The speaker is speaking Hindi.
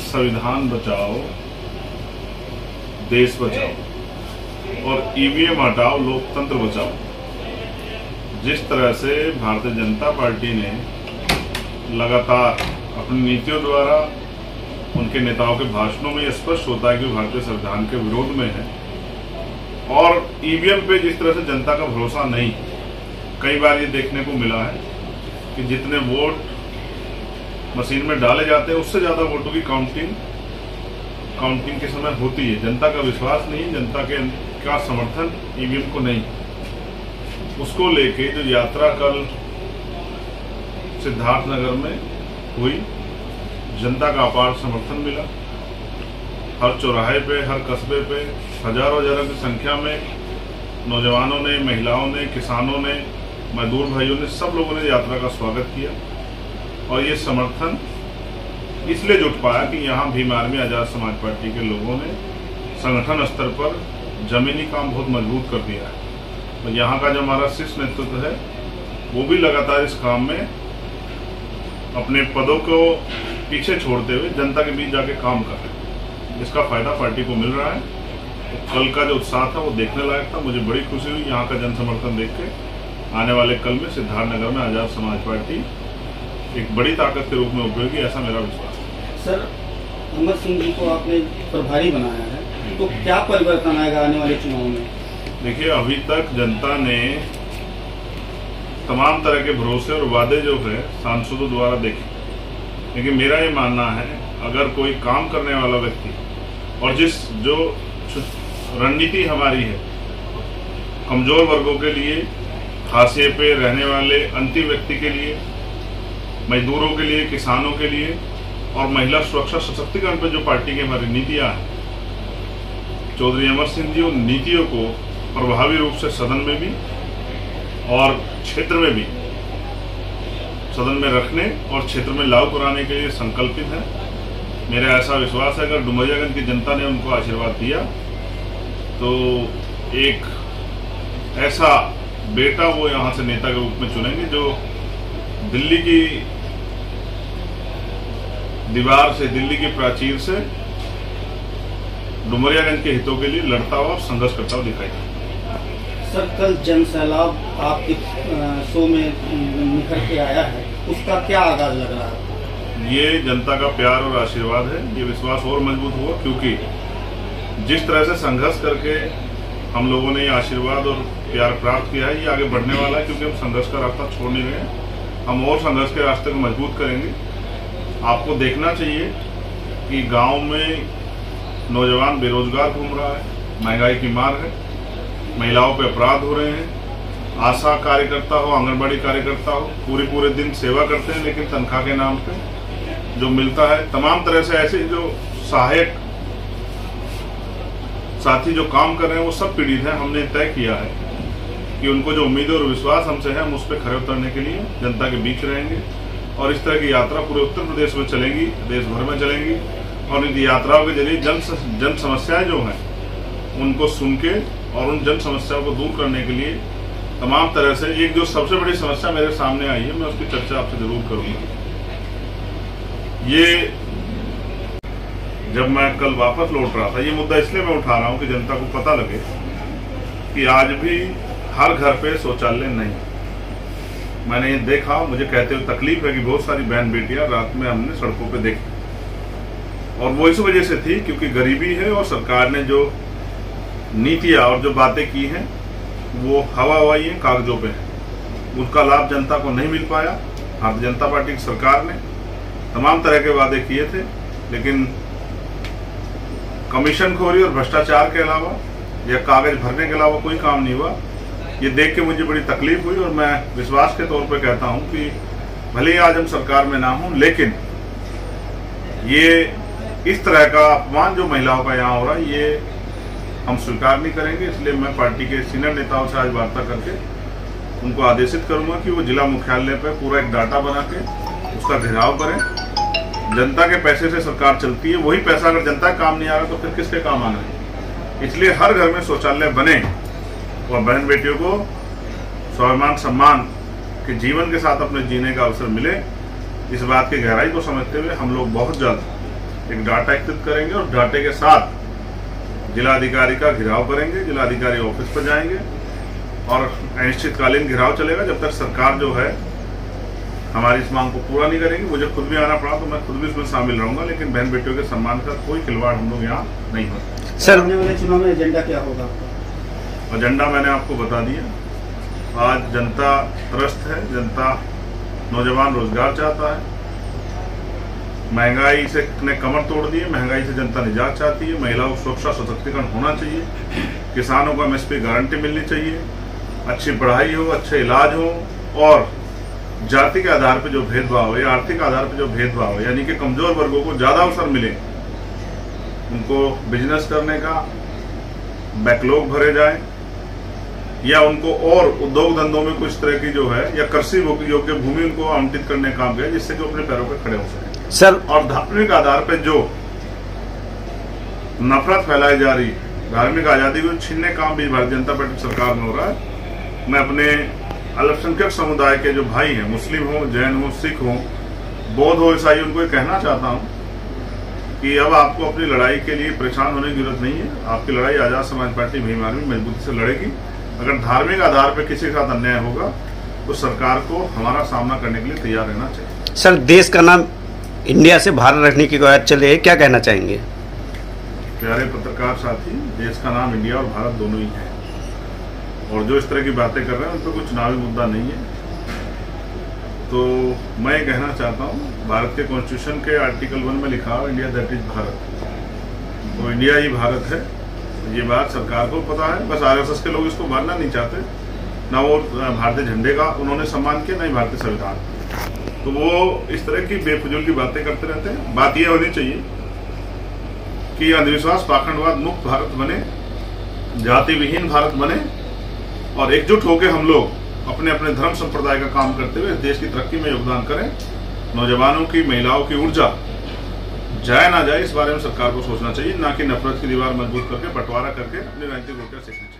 संविधान बचाओ, देश बचाओ और ईवीएम हटाओ, लोकतंत्र बचाओ। जिस तरह से भारतीय जनता पार्टी ने लगातार अपनी नीतियों द्वारा, उनके नेताओं के भाषणों में स्पष्ट होता है कि भारतीय संविधान के विरोध में है, और ईवीएम पे जिस तरह से जनता का भरोसा नहीं, कई बार ये देखने को मिला है कि जितने वोट मशीन में डाले जाते हैं उससे ज्यादा वोटों की काउंटिंग के समय होती है। जनता का विश्वास नहीं, जनता का समर्थन ईवीएम को नहीं। उसको लेके जो यात्रा कल सिद्धार्थनगर में हुई, जनता का अपार समर्थन मिला। हर चौराहे पे, हर कस्बे पे हजारों की संख्या में नौजवानों ने, महिलाओं ने, किसानों ने, मजदूर भाइयों ने, सब लोगों ने यात्रा का स्वागत किया। और ये समर्थन इसलिए जुट पाया कि यहाँ भीम आर्मी आजाद समाज पार्टी के लोगों ने संगठन स्तर पर जमीनी काम बहुत मजबूत कर दिया है। तो यहाँ का जो हमारा शीर्ष नेतृत्व है वो भी लगातार इस काम में अपने पदों को पीछे छोड़ते हुए जनता के बीच जाके काम कर रहे हैं। इसका फायदा पार्टी को मिल रहा है। तो कल का जो उत्साह था वो देखने लायक था। मुझे बड़ी खुशी हुई यहाँ का जन समर्थन देख के। आने वाले कल में सिद्धार्थनगर में आजाद समाज पार्टी एक बड़ी ताकत के रूप में उपयोगी, ऐसा मेरा विश्वास है। सर, अमर सिंह जी को आपने प्रभारी बनाया है, तो क्या परिवर्तन आएगा आने वाले चुनाव में? देखिए, अभी तक जनता ने तमाम तरह के भरोसे और वादे जो है सांसदों द्वारा देखे, लेकिन मेरा ये मानना है अगर कोई काम करने वाला व्यक्ति और जो रणनीति हमारी है कमजोर वर्गों के लिए, हाशिए पे रहने वाले अंतिम व्यक्ति के लिए, मजदूरों के लिए, किसानों के लिए और महिला सुरक्षा सशक्तिकरण पर जो पार्टी की हमारी नीतियां हैं, चौधरी अमर सिंह जी उन नीतियों को प्रभावी रूप से सदन में भी और क्षेत्र में भी, सदन में रखने और क्षेत्र में लागू कराने के लिए संकल्पित है। मेरा ऐसा विश्वास है अगर डुमरियागंज की जनता ने उनको आशीर्वाद दिया तो एक ऐसा बेटा वो यहाँ से नेता के रूप में चुनेंगे जो दिल्ली की दीवार से, दिल्ली की प्राचीर से डुमरियागंज के हितों के लिए लड़ता हुआ, संघर्ष करता हुआ दिखाई देगा। सर, कल जन सैलाब आपके शो में निखर के आया है, उसका क्या आगाज लग रहा है? ये जनता का प्यार और आशीर्वाद है। ये विश्वास और मजबूत हुआ क्योंकि जिस तरह से संघर्ष करके हम लोगों ने ये आशीर्वाद और प्यार प्राप्त किया है, ये आगे बढ़ने वाला है क्योंकि हम संघर्ष का रास्ता छोड़ नहीं रहे हैं। हम और संघर्ष के रास्ते को मजबूत करेंगे। आपको देखना चाहिए कि गांव में नौजवान बेरोजगार घूम रहा है, महंगाई की मार है, महिलाओं पे अपराध हो रहे हैं, आशा कार्यकर्ता हो, आंगनबाड़ी कार्यकर्ता हो, पूरे दिन सेवा करते हैं लेकिन तनख्वाह के नाम पे जो मिलता है, तमाम तरह से ऐसे जो सहायक साथी जो काम कर रहे हैं वो सब पीड़ित हैं। हमने तय किया है कि उनको जो उम्मीद और विश्वास हमसे है हम उस पर खरे उतरने के लिए जनता के बीच रहेंगे और इस तरह की यात्रा पूरे उत्तर प्रदेश में चलेंगी, देश भर में चलेंगी और इन यात्राओं के जरिए जन समस्याएं जो हैं उनको सुन के और उन जन समस्याओं को दूर करने के लिए तमाम तरह से एक जो सबसे बड़ी समस्या मेरे सामने आई है मैं उसकी चर्चा आपसे जरूर करूंगा। ये जब मैं कल वापस लौट रहा था, ये मुद्दा इसलिए मैं उठा रहा हूँ कि जनता को पता लगे कि आज भी हर घर पे शौचालय नहीं। मैंने ये देखा, मुझे कहते हुए तकलीफ है कि बहुत सारी बहन बेटियां रात में हमने सड़कों पे देखी और वो इस वजह से थी क्योंकि गरीबी है और सरकार ने जो नीतियां और जो बातें की हैं वो हवाई है, कागजों पे है। उसका लाभ जनता को नहीं मिल पाया। भारतीय जनता पार्टी की सरकार ने तमाम तरह के वादे किए थे लेकिन कमीशनखोरी और भ्रष्टाचार के अलावा या कागज भरने के अलावा कोई काम नहीं हुआ। ये देख के मुझे बड़ी तकलीफ हुई और मैं विश्वास के तौर पर कहता हूं कि भले ही आज हम सरकार में ना हूं लेकिन ये इस तरह का अपमान जो महिलाओं का यहाँ हो रहा है ये हम स्वीकार नहीं करेंगे। इसलिए मैं पार्टी के सीनियर नेताओं से आज वार्ता करके उनको आदेशित करूंगा कि वो जिला मुख्यालय पर पूरा एक डाटा बना के उसका घेराव करें। जनता के पैसे से सरकार चलती है, वही पैसा अगर जनता का काम नहीं आ रहा तो फिर किसके काम आना है। इसलिए हर घर में शौचालय बने और बहन बेटियों को स्वाभिमान सम्मान के जीवन के साथ अपने जीने का अवसर मिले। इस बात की गहराई को समझते हुए हम लोग बहुत जल्द एक डाटा एकत्रित करेंगे और डाटे के साथ जिलाधिकारी का घेराव करेंगे। जिलाधिकारी ऑफिस पर जाएंगे और अनिश्चितकालीन घेराव चलेगा जब तक सरकार जो है हमारी इस मांग को पूरा नहीं करेगी। मुझे खुद भी आना पड़ा तो मैं खुद भी इसमें शामिल रहूंगा, लेकिन बहन बेटियों के सम्मान का कोई खिलवाड़ हम लोग यहाँ नहीं होता। सर, आने वाले चुनाव में एजेंडा क्या होगा? एजेंडा मैंने आपको बता दिया। आज जनता त्रस्त है, जनता नौजवान रोजगार चाहता है, महंगाई से ने कमर तोड़ दी है, महंगाई से जनता निजात चाहती है, महिलाओं को सुरक्षा सशक्तिकरण होना चाहिए, किसानों को एमएसपी गारंटी मिलनी चाहिए, अच्छी पढ़ाई हो, अच्छे इलाज हो और जाति के आधार पर जो भेदभाव है या आर्थिक आधार पर जो भेदभाव है यानी कि कमजोर वर्गों को ज्यादा अवसर मिले, उनको बिजनेस करने का बैकलॉग भरे जाए या उनको और उद्योग धंधों में कुछ तरह की जो है या कृषि योग्य भूमि उनको आवंटित करने का काम किया जिससे कि अपने पैरों पर खड़े हो सके सर। और धार्मिक आधार पर जो नफरत फैलाई जा रही, धार्मिक आजादी को छीनने का काम भी भारतीय जनता पार्टी सरकार में हो रहा है। मैं अपने अल्पसंख्यक समुदाय के जो भाई हैं, मुस्लिम हो, जैन हो, सिख हो, बौद्ध हो, ईसाई, उनको ये कहना चाहता हूं कि अब आपको अपनी लड़ाई के लिए परेशान होने की जरूरत नहीं है। आपकी लड़ाई आजाद समाज पार्टी भीम आर्मी मजबूती से लड़ेगी। अगर धार्मिक आधार पर किसी के साथ अन्याय होगा तो सरकार को हमारा सामना करने के लिए तैयार रहना चाहिए। सर, देश का नाम इंडिया से बाहर रखने की कवायद चल रही है, क्या कहना चाहेंगे? प्यारे पत्रकार साथी, देश का नाम इंडिया और भारत दोनों ही है और जो इस तरह की बातें कर रहे हैं उन पर कोई चुनावी मुद्दा नहीं है। तो मैं ये कहना चाहता हूँ, भारत के कॉन्स्टिट्यूशन के आर्टिकल 1 में लिखा हुआ इंडिया दैट इज भारत, तो इंडिया ही भारत है। ये बात सरकार को पता है, बस आरएसएस के लोग इसको मानना नहीं चाहते। ना वो भारतीय झंडे का उन्होंने सम्मान किया, ना ही भारतीय संविधान, तो वो इस तरह की बेफजूल की बातें करते रहते हैं। बात यह होनी चाहिए कि अंधविश्वास पाखंडवाद मुक्त भारत बने, जाति विहीन भारत बने और एकजुट होकर हम लोग अपने अपने धर्म संप्रदाय का काम करते हुए देश की तरक्की में योगदान करें। नौजवानों की, महिलाओं की ऊर्जा जाए ना जाए इस बारे में सरकार को सोचना चाहिए, ना कि नफरत की दीवार मजबूत करके बंटवारा करके अपनी राजनीतिक ऊर्जा सीखनी चाहिए।